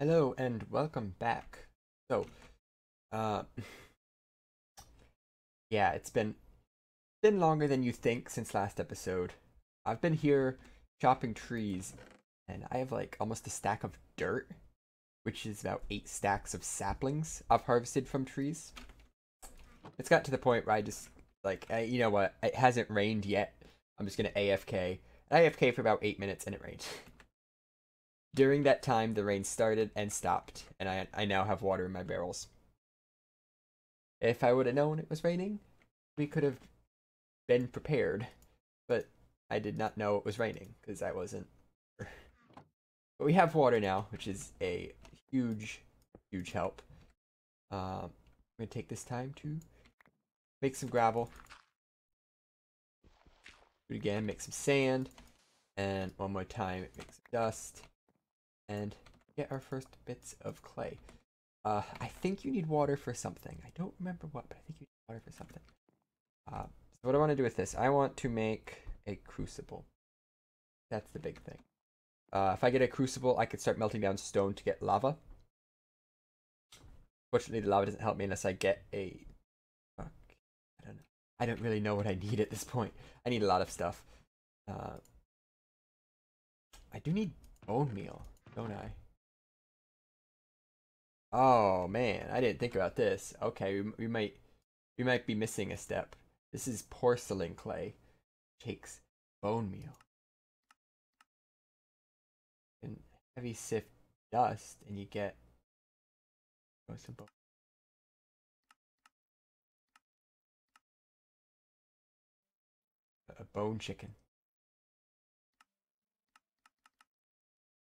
Hello and welcome back. So, uh, yeah, it's been longer than you think since last episode. I've been here chopping trees, and I have like almost a stack of dirt, which is about 8 stacks of saplings I've harvested from trees. It's got to the point where I just you know what? It hasn't rained yet. I'm just gonna AFK. AFK for about 8 minutes, and it rained. During that time, the rain started and stopped, and I now have water in my barrels. If I would have known it was raining, we could have been prepared, but I did not know it was raining because I wasn't. But we have water now, which is a huge, huge help. I'm gonna take this time to make some gravel. Do it again, make some sand, and one more time, make some dust, and get our first bits of clay. I think you need water for something. I don't remember what, but I think you need water for something. So what I want to do with this, I want to make a crucible. That's the big thing. If I get a crucible, I could start melting down stone to get lava. Fortunately, the lava doesn't help me unless I get a... Fuck. I don't know. I don't really know what I need at this point. I need a lot of stuff. I do need bone meal, don't I? Oh man, I didn't think about this. Okay, we might be missing a step. This is porcelain clay. Takes bone meal. And heavy sift dust, and you get some bone. A bone chicken.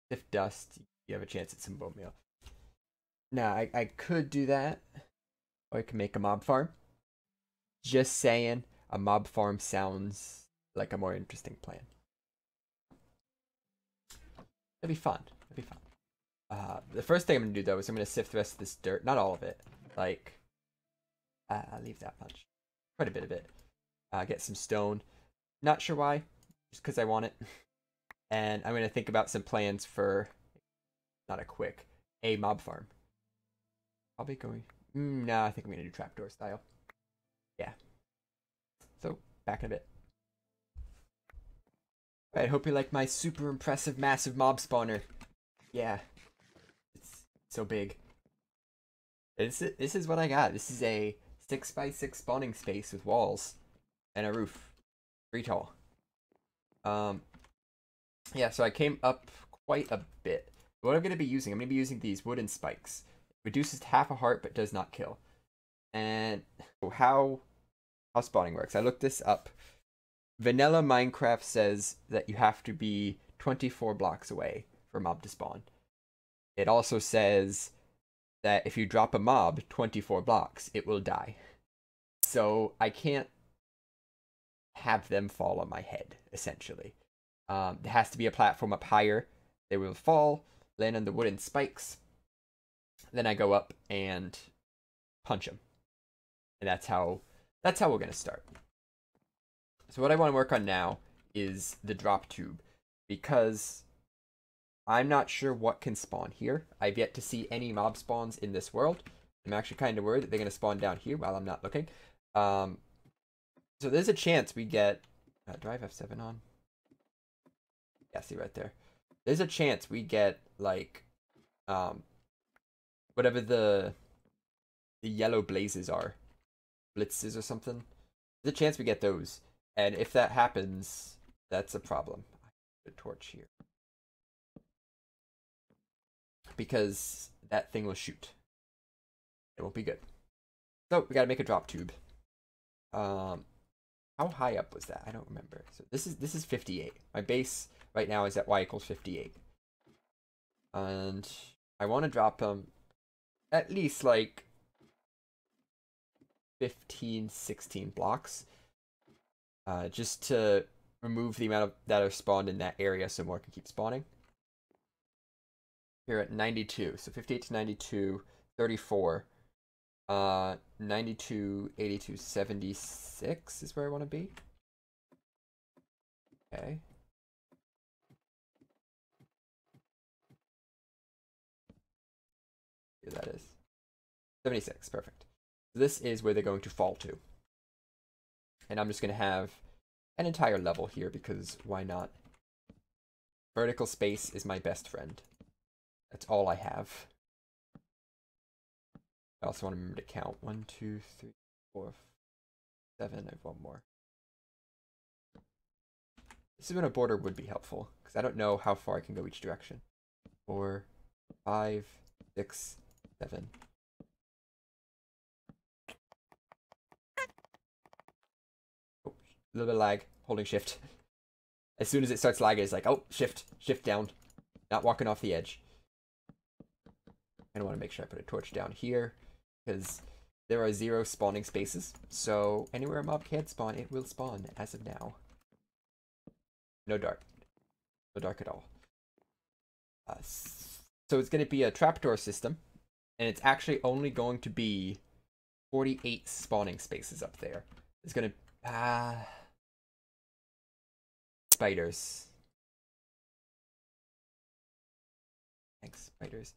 Sift dust, you have a chance at some bone meal. Now, I could do that, or I can make a mob farm. Just saying, a mob farm sounds like a more interesting plan. That'd be fun. That'd be fun. The first thing I'm gonna do though is I'm gonna sift the rest of this dirt. Not all of it. Like, I'll leave that much. Quite a bit of it. Get some stone. Not sure why. Just because I want it. And I'm gonna think about some plans for not a mob farm. Probably going. No, I think I'm gonna do trapdoor style. Yeah. So back in a bit. I hope you like my super impressive massive mob spawner. Yeah, it's so big. This is what I got. This is a 6x6 spawning space with walls and a roof. Pretty tall. Um, yeah. So I came up quite a bit. What I'm gonna be using, I'm gonna be using these wooden spikes. Reduces half a heart but does not kill. And how spawning works. I looked this up. Vanilla Minecraft says that you have to be 24 blocks away for a mob to spawn. It also says that if you drop a mob 24 blocks, it will die. So I can't have them fall on my head, essentially. There has to be a platform up higher. They will fall, land on the wooden spikes. Then I go up and punch them. And that's how we're gonna start. So what I want to work on now is the drop tube, because I'm not sure what can spawn here. I've yet to see any mob spawns in this world. I'm actually kind of worried that they're going to spawn down here while I'm not looking. So there's a chance we get... do I have F7 on? Yeah, see right there. There's a chance we get, like, whatever the yellow blazes are. Blitzes or something. There's a chance we get those. And if that happens, that's a problem. I put a torch here. Because that thing will shoot. It won't be good. So we gotta make a drop tube. How high up was that? I don't remember. So this is 58. My base right now is at y equals 58. And I want to drop them at least like 15, 16 blocks. Just to remove the amount of that are spawned in that area so more can keep spawning. Here at 92. So 58 to 92, 34. 92, 82, 76 is where I want to be. Okay. that is. 76, perfect. So this is where they're going to fall to. And I'm just going to have an entire level here because why not? Vertical space is my best friend. That's all I have. I also want to remember to count. 1, 2, 3, 4, 7. I have one more. This is when a border would be helpful because I don't know how far I can go each direction. 4, 5, 6, 7. Oh, a little bit of lag. Holding shift. As soon as it starts lagging, it's like, oh, shift down. Not walking off the edge. I want to make sure I put a torch down here because there are 0 spawning spaces. So anywhere a mob can't spawn, it will spawn as of now. No dark. No dark at all. So it's going to be a trapdoor system. And it's actually only going to be 48 spawning spaces up there. It's going to... spiders. Thanks, spiders.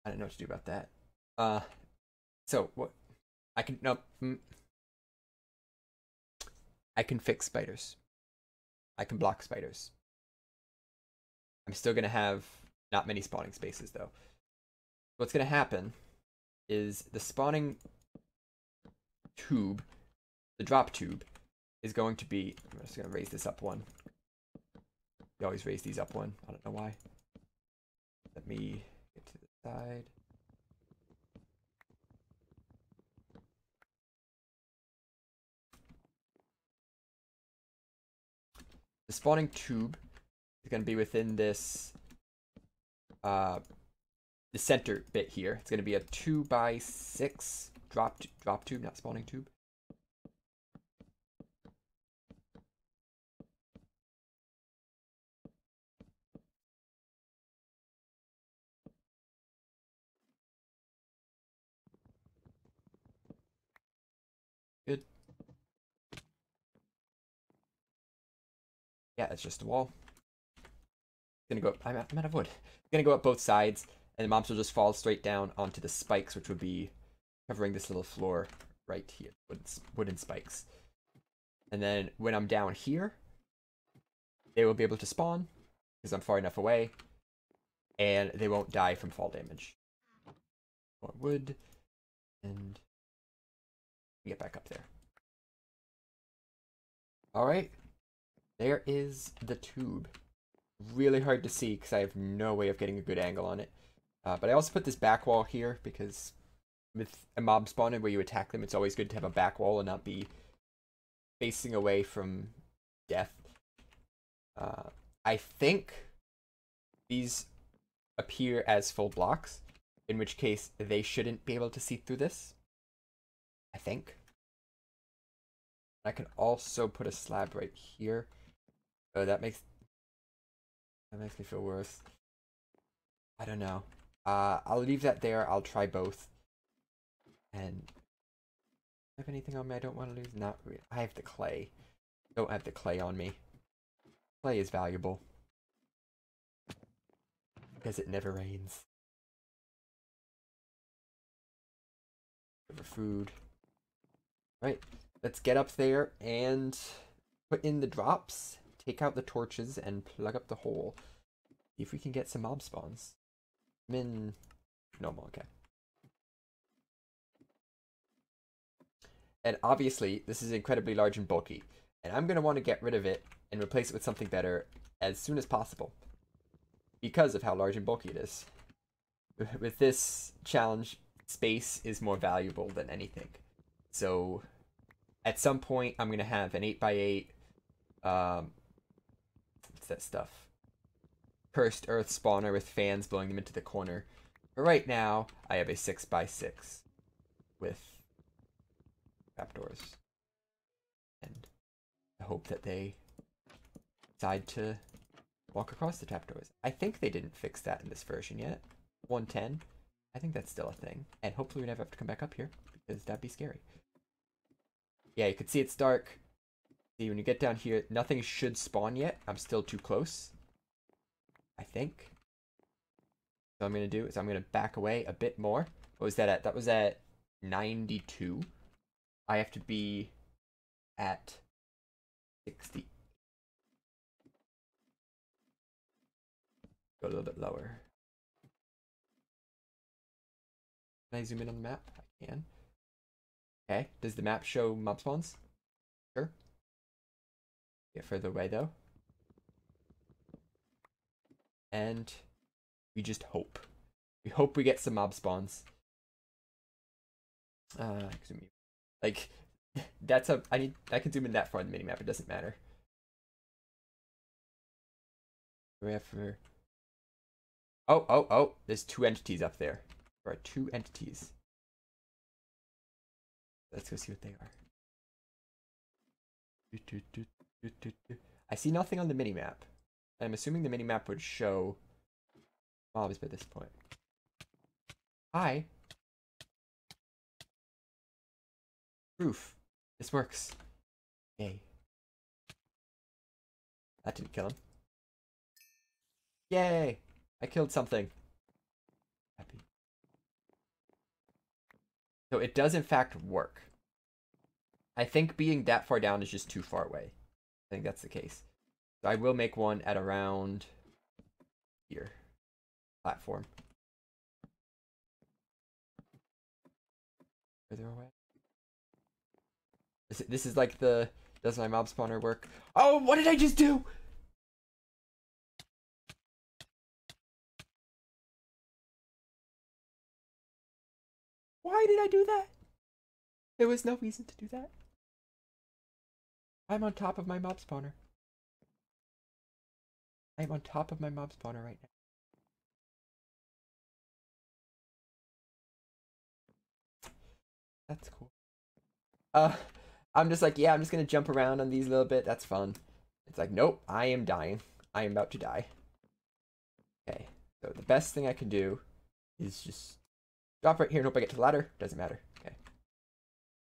I don't know what to do about that. So what? I can I can fix spiders. I can block spiders. I'm still gonna have not many spawning spaces though. What's gonna happen is the spawning tube, the drop tube, is going to be. I'm just gonna raise this up one. You always raise these up one. I don't know why. Let me get to the side. The spawning tube is going to be within this, the center bit here. It's going to be a 2x6 drop tube, not spawning tube. Good. Yeah, it's just a wall. Gonna go up, I'm out of wood. Gonna go up both sides, and the mobs will just fall straight down onto the spikes, which would be covering this little floor right here, wooden spikes. And then when I'm down here, they will be able to spawn because I'm far enough away, and they won't die from fall damage. More wood, and get back up there. All right, there is the tube. Really hard to see because I have no way of getting a good angle on it. But I also put this back wall here because with a mob spawning where you attack them, it's always good to have a back wall and not be facing away from death. I think these appear as full blocks, in which case they shouldn't be able to see through this. I think. I can also put a slab right here. Oh, that makes me feel worse. I don't know. I'll leave that there. I'll try both. And have anything on me I don't want to lose? Not really. I have the clay. Don't have the clay on me. Clay is valuable because it never rains. For food. Right. Let's get up there and put in the drops. Take out the torches and plug up the hole. See if we can get some mob spawns. I'm in normal, okay. And obviously, this is incredibly large and bulky. And I'm going to want to get rid of it and replace it with something better as soon as possible. Because of how large and bulky it is. With this challenge, space is more valuable than anything. So, at some point, I'm going to have an 8x8, what's that stuff? Cursed earth spawner with fans blowing them into the corner. But right now, I have a 6x6 with trapdoors. And I hope that they decide to walk across the trapdoors. I think they didn't fix that in this version yet. 110. I think that's still a thing. And hopefully we never have to come back up here, because that'd be scary. Yeah, you can see it's dark. See, when you get down here, nothing should spawn yet. I'm still too close, I think. So what I'm going to do is I'm going to back away a bit more. What was that at? That was at 92. I have to be at 60. Go a little bit lower. Can I zoom in on the map? I can. Okay. Does the map show mob spawns? Sure. Get further away though. And we just hope. We hope we get some mob spawns. Zoom in. Like that's a I can zoom in that far in the minimap, it doesn't matter. What do we have for Oh, there's 2 entities up there. There are 2 entities. Let's go see what they are. I see nothing on the minimap. I'm assuming the minimap would show mobs by this point. Hi. Proof. This works. Yay. That didn't kill him. Yay! I killed something. Happy. So it does in fact work. I think being that far down is just too far away. I think that's the case. So I will make one at around here. Platform. Further away. This is like the does my mob spawner work? Oh, what did I just do? Why did I do that? There was no reason to do that. I'm on top of my mob spawner. I'm on top of my mob spawner right now. That's cool. I'm just like, yeah, I'm just gonna jump around on these a little bit. That's fun. It's like, nope, I am dying. I am about to die. Okay, so the best thing I can do is just drop right here and hope I get to the ladder. Doesn't matter. Okay.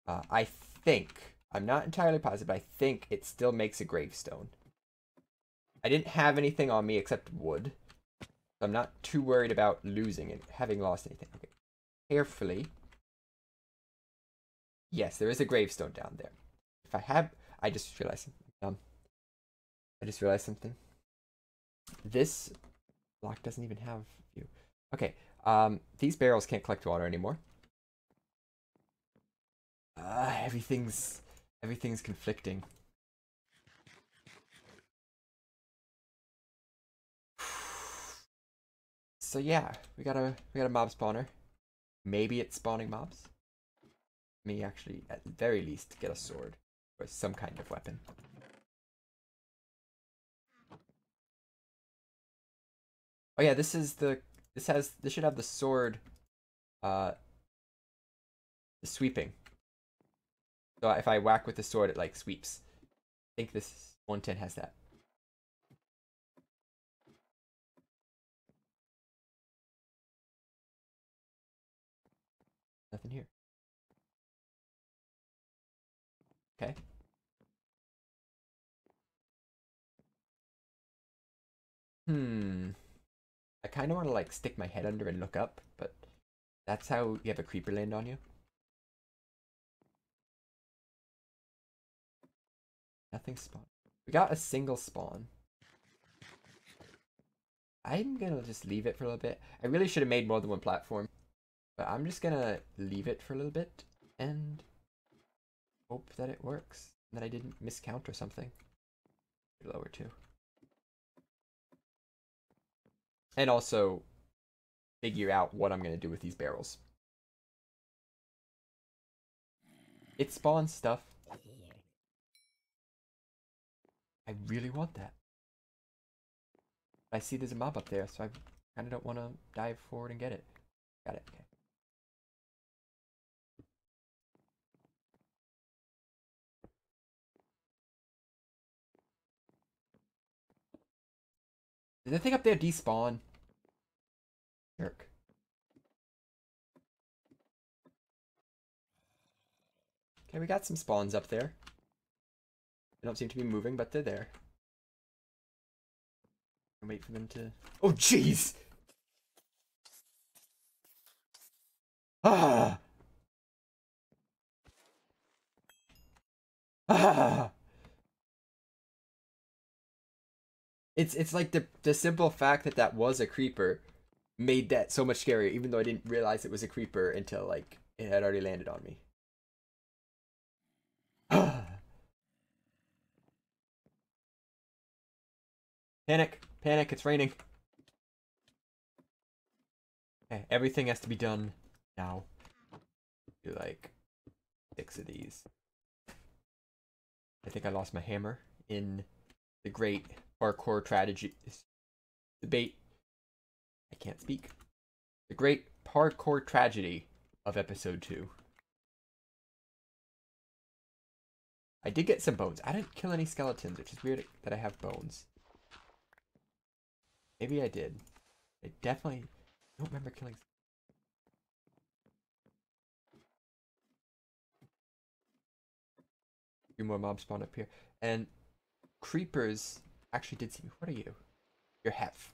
I think, I'm not entirely positive, but I think it still makes a gravestone. I didn't have anything on me except wood. So I'm not too worried about losing it, having lost anything. Okay. Carefully. Yes, there is a gravestone down there. If I have, I just realized something. I just realized something. This block doesn't even have view. Okay. These barrels can't collect water anymore. Everything's conflicting. So yeah, we got a mob spawner. Maybe it's spawning mobs. Me actually, at the very least, get a sword or some kind of weapon. Oh yeah, this should have the sword, the sweeping. So if I whack with the sword, it like sweeps. I think this 110 has that. Nothing here. Okay. I kind of want to like stick my head under and look up, but that's how you have a creeper land on you. Nothing spawned. We got a single spawn. I'm gonna just leave it for a little bit. I really should have made more than one platform, but I'm just gonna leave it for a little bit and hope that it works. And that I didn't miscount or something. Lower too. And also figure out what I'm gonna do with these barrels. It spawns stuff. I really want that. I see there's a mob up there, so I kind of don't want to dive forward and get it. Got it. Okay. Did the thing up there despawn? Jerk. Okay, we got some spawns up there. They don't seem to be moving, but they're there. And wait for them to... Oh, jeez! Ah! Ah! It's like the simple fact that that was a creeper made that so much scarier, even though I didn't realize it was a creeper until like it had already landed on me. Panic! Panic! It's raining. Okay, everything has to be done now. Do like 6 of these. I think I lost my hammer in the great parkour tragedy debate. I can't speak. The great parkour tragedy of episode 2. I did get some bones. I didn't kill any skeletons, which is weird that I have bones. Maybe I did. I definitely don't remember killing. A few more mobs spawn up here. And creepers actually did see me. What are you? You're Hef.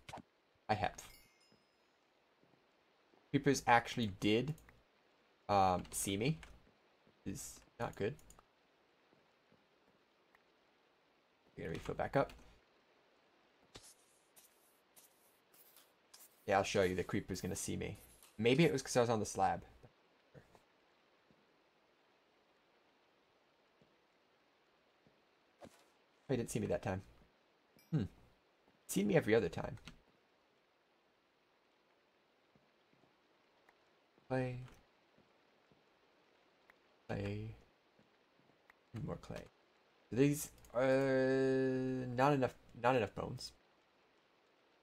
I Hef. Creepers actually did see me. Is not good. You're gonna refill back up. Yeah, I'll show you. The creeper's gonna see me. Maybe it was because I was on the slab. Oh, he didn't see me that time. Seen me every other time. Clay. Clay. And more clay. These are not enough bones.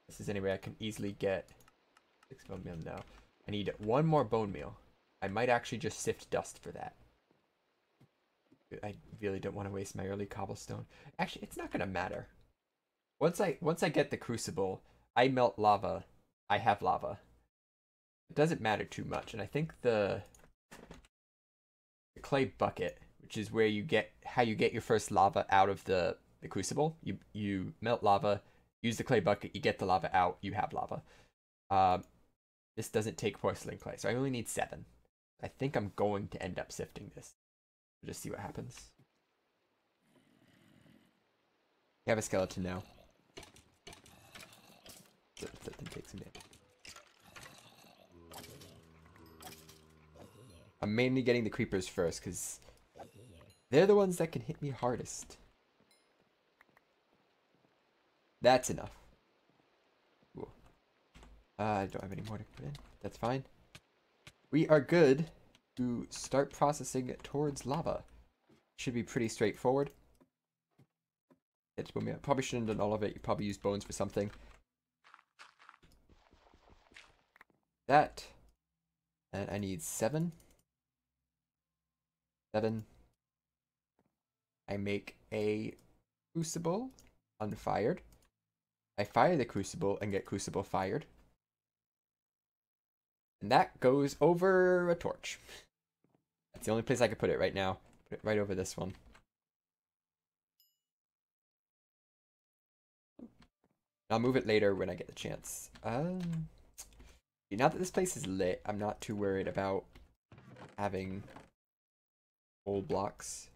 This is anyway I can easily get 6 bone meal now. I need 1 more bone meal. I might actually just sift dust for that. I really don't want to waste my early cobblestone. Actually, it's not gonna matter. Once I get the crucible, I melt lava. I have lava. It doesn't matter too much, and I think the clay bucket, which is where you get your first lava out of the crucible. You melt lava, use the clay bucket, you get the lava out, you have lava. This doesn't take porcelain clay, so I only need 7. I think I'm going to end up sifting this. We'll just see what happens. You have a skeleton now. That takes a minute. I'm mainly getting the creepers first, because they're the ones that can hit me hardest. That's enough. Cool. I don't have any more to put in. That's fine. We are good to start processing towards lava. Should be pretty straightforward. Probably shouldn't have done all of it. You probably use bones for something. That. And I need 7. 7. I make a crucible unfired. I fire the crucible and get crucible fired. And that goes over a torch. That's the only place I could put it right now. Put it right over this one. I'll move it later when I get the chance. Now that this place is lit, I'm not too worried about having old blocks.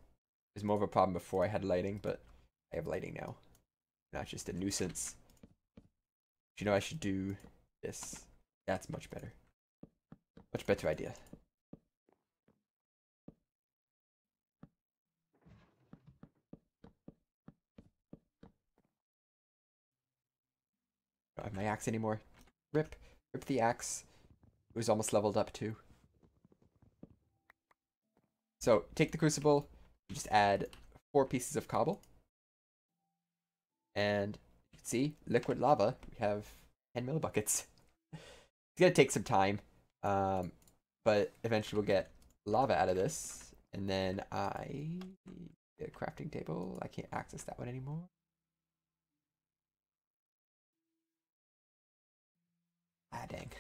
It was more of a problem before I had lighting, but I have lighting now. Not just a nuisance. You know, I should do this. That's much better. Much better idea. I don't have my axe anymore. Rip. Rip the axe. It was almost leveled up too. So, take the crucible. You just add 4 pieces of cobble. And you can see, liquid lava. We have 10 millibuckets. It's gonna take some time. But eventually we'll get lava out of this. And then I get a crafting table. I can't access that one anymore. Ah, dang.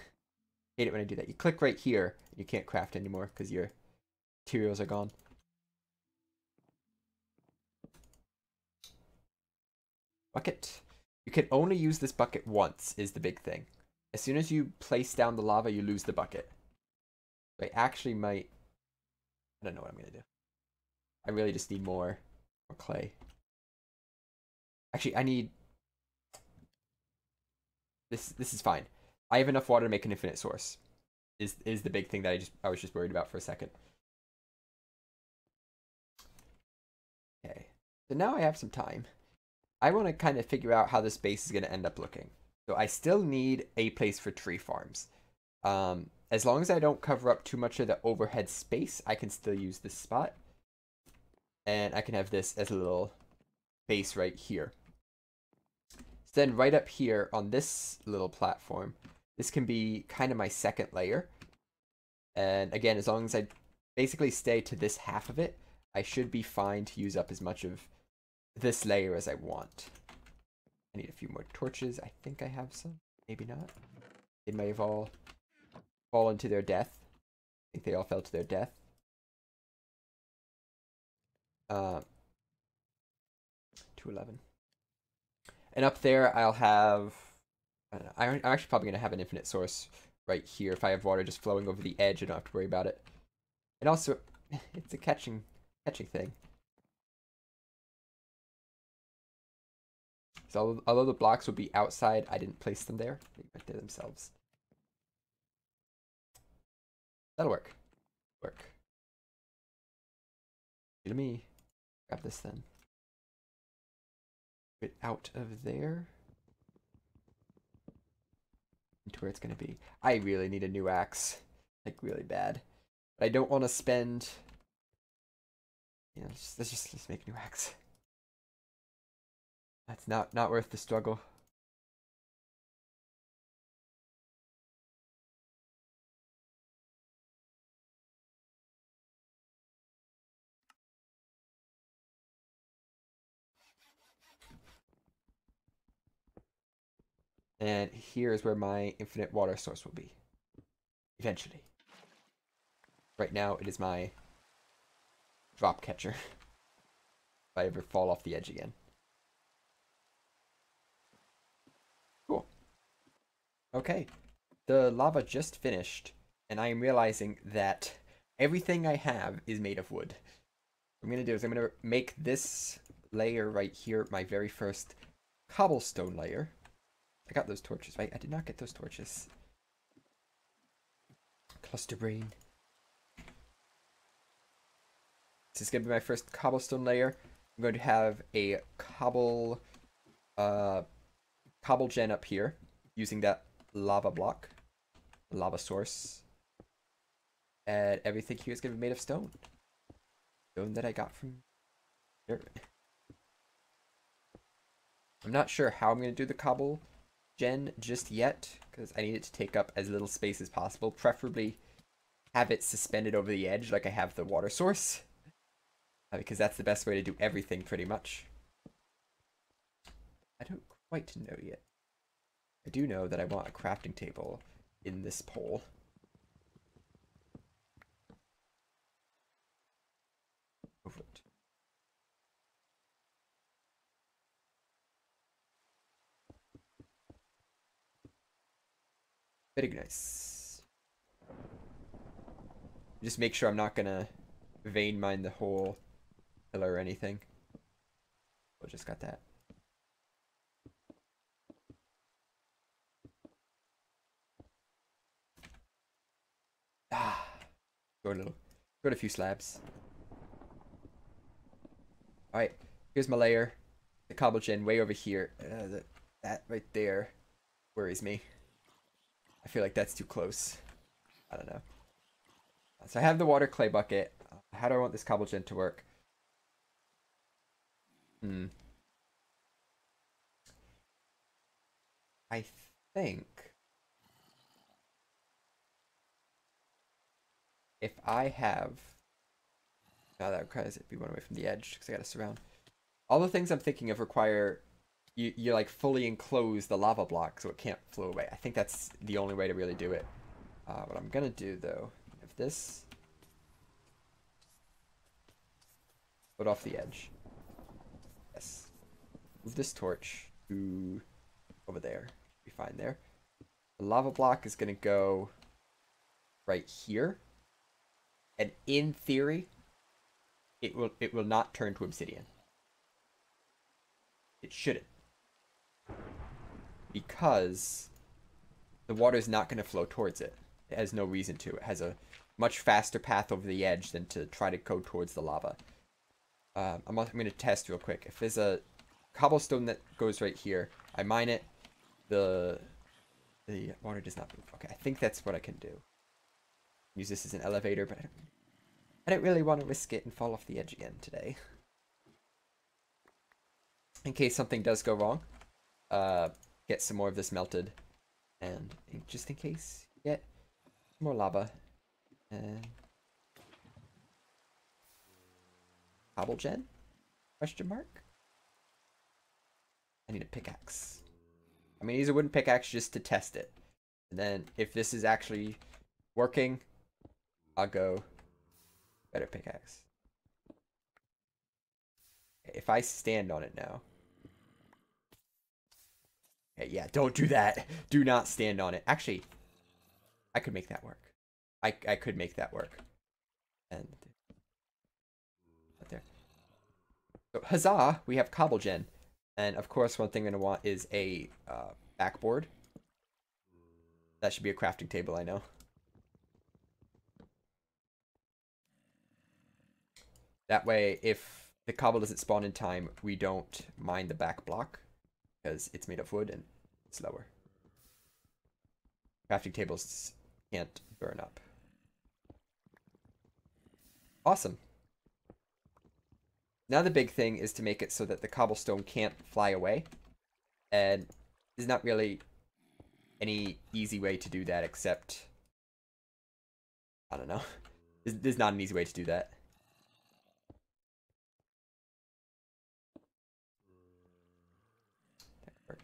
Hate it when I do that. You click right here, and you can't craft anymore because your materials are gone. Bucket. You can only use this bucket once, is the big thing. As soon as you place down the lava, you lose the bucket. I actually might... I don't know what I'm gonna do. I really just need more clay. Actually, I need... This is fine. I have enough water to make an infinite source. Is the big thing that I was just worried about for a second. Okay. So now I have some time. I want to kind of figure out how this base is going to end up looking. So I still need a place for tree farms. As long as I don't cover up too much of the overhead space, I can still use this spot. And I can have this as a little base right here. So then right up here on this little platform, this can be kind of my second layer. And again, as long as I basically stay to this half of it, I should be fine to use up as much of this layer as I want. I need a few more torches. I think I have some. Maybe not. They may have all fallen to their death. I think they all fell to their death. 211. And up there, I'll have... I don't know, I'm actually probably going to have an infinite source right here. If I have water just flowing over the edge, I don't have to worry about it. And also, it's a catching thing. So although the blocks will be outside, I didn't place them there. They went there themselves. That'll work. Let me grab this then. Get out of there. Into where it's going to be. I really need a new axe. Like, really bad. But I don't want to spend... You know, let's just make a new axe. That's not worth the struggle. And here is where my infinite water source will be. Eventually. Right now, it is my drop catcher. If I ever fall off the edge again. Cool. Okay. The lava just finished, and I am realizing that everything I have is made of wood. What I'm going to do is I'm going to make this layer right here my very first cobblestone layer. I got those torches, right? I did not get those torches. Cluster brain. This is going to be my first cobblestone layer. I'm going to have a cobble gen up here using that lava block, lava source. And everything here is going to be made of stone. Stone that I got from dirt. I'm not sure how I'm going to do the cobble gen just yet, because I need it to take up as little space as possible. Preferably have it suspended over the edge like I have the water source. Because that's the best way to do everything, pretty much. I don't quite know yet. I do know that I want a crafting table in this pole. Over it. Very nice. Just make sure I'm not gonna vein mine the whole pillar or anything. Oh, just got that. Ah, go a few slabs. All right, here's my layer. The cobble gen way over here. That right there worries me. I feel like that's too close. I don't know. So I have the water clay bucket. How do I want this cobble gen to work? I think if I have... No, that requires it be one away from the edge because I gotta surround. All the things I'm thinking of require you like fully enclose the lava block so it can't flow away. I think that's the only way to really do it. What I'm gonna do though, if this... Put off the edge. Yes. Move this torch to over there. Be fine there. The lava block is gonna go right here. And in theory, it will not turn to obsidian. It shouldn't. Because the water is not going to flow towards it. It has no reason to. It has a much faster path over the edge than to try to go towards the lava. I'm going to test real quick. If there's a cobblestone that goes right here, I mine it. The water does not move. Okay, I think that's what I can do. Use this as an elevator, but I don't really want to risk it and fall off the edge again today. In case something does go wrong, get some more of this melted, and just in case, get more lava, and cobble gen? Question mark? I need a pickaxe. I'm gonna use a wooden pickaxe just to test it, and then if this is actually working, I'll go better pickaxe. If I stand on it now. Okay, yeah, don't do that. Do not stand on it. Actually, I could make that work. I could make that work. And right there. So huzzah, we have cobble gen. And of course, one thing I'm gonna want is a backboard. That should be a crafting table, I know. That way, if the cobble doesn't spawn in time, we don't mine the back block. Because it's made of wood and it's lower. Crafting tables can't burn up. Awesome. Now the big thing is to make it so that the cobblestone can't fly away. And there's not really any easy way to do that except... I don't know. There's not an easy way to do that.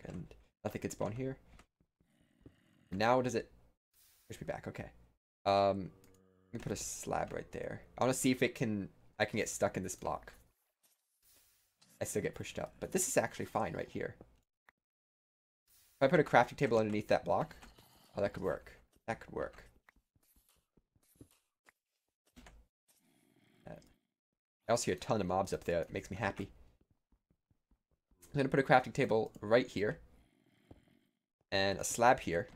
And nothing can spawn here. Now does it push me back? Okay. Let me put a slab right there. I want to see if I can get stuck in this block. I still get pushed up, but this is actually fine right here. If I put a crafting table underneath that block, oh, that could work. That could work. I also hear a ton of mobs up there. It makes me happy. I'm going to put a crafting table right here. And a slab here.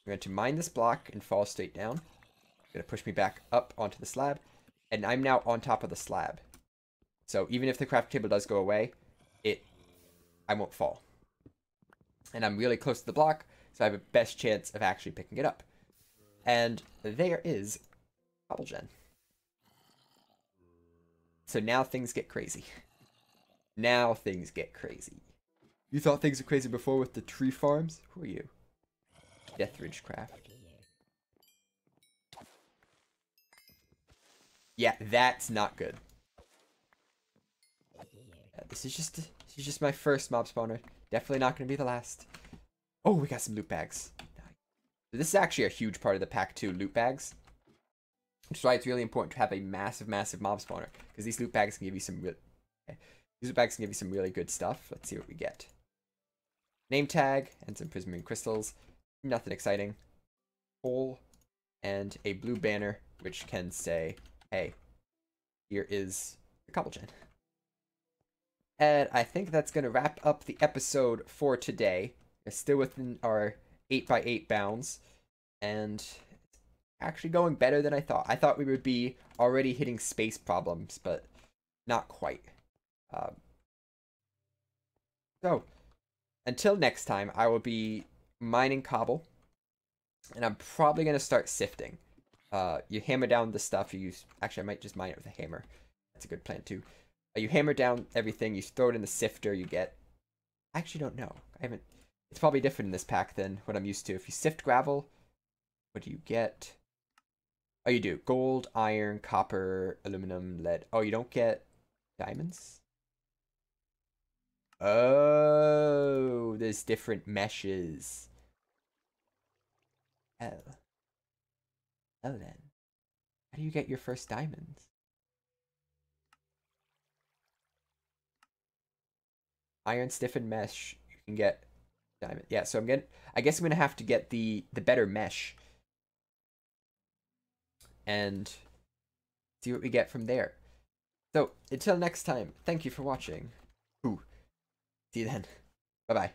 I'm going to mine this block and fall straight down. It's going to push me back up onto the slab. And I'm now on top of the slab. So even if the crafting table does go away, I won't fall. And I'm really close to the block, so I have a best chance of actually picking it up. And there is cobble gen. So now things get crazy. Now things get crazy. You thought things were crazy before with the tree farms? Who are you? Deathridge Craft. Yeah, that's not good. This is just my first mob spawner. Definitely not going to be the last. Oh, we got some loot bags. So this is actually a huge part of the pack too, loot bags. Which is why it's really important to have a massive mob spawner, because these loot bags can give you some really good stuff. Let's see what we get. Name tag and some prismarine crystals. Nothing exciting. Coal and a blue banner which can say, hey, here is the cobble gen. And I think that's going to wrap up the episode for today. It's still within our 8x8 bounds. And actually going better than I thought. I thought we would be already hitting space problems, but not quite. So, until next time, I will be mining cobble. And I'm probably going to start sifting. You hammer down the stuff you use. Actually, I might just mine it with a hammer. That's a good plan too. You hammer down everything, you throw it in the sifter, you get... I actually don't know. It's probably different in this pack than what I'm used to. If you sift gravel, what do you get? Oh, you do. Gold, iron, copper, aluminum, lead. Oh, you don't get diamonds? Oh, there's different meshes. Oh. Oh, then. How do you get your first diamonds? Iron stiffened mesh, you can get diamond. Yeah, so I guess I'm gonna have to get the better mesh. And see what we get from there. So, until next time, thank you for watching. Ooh, see you then. Bye-bye.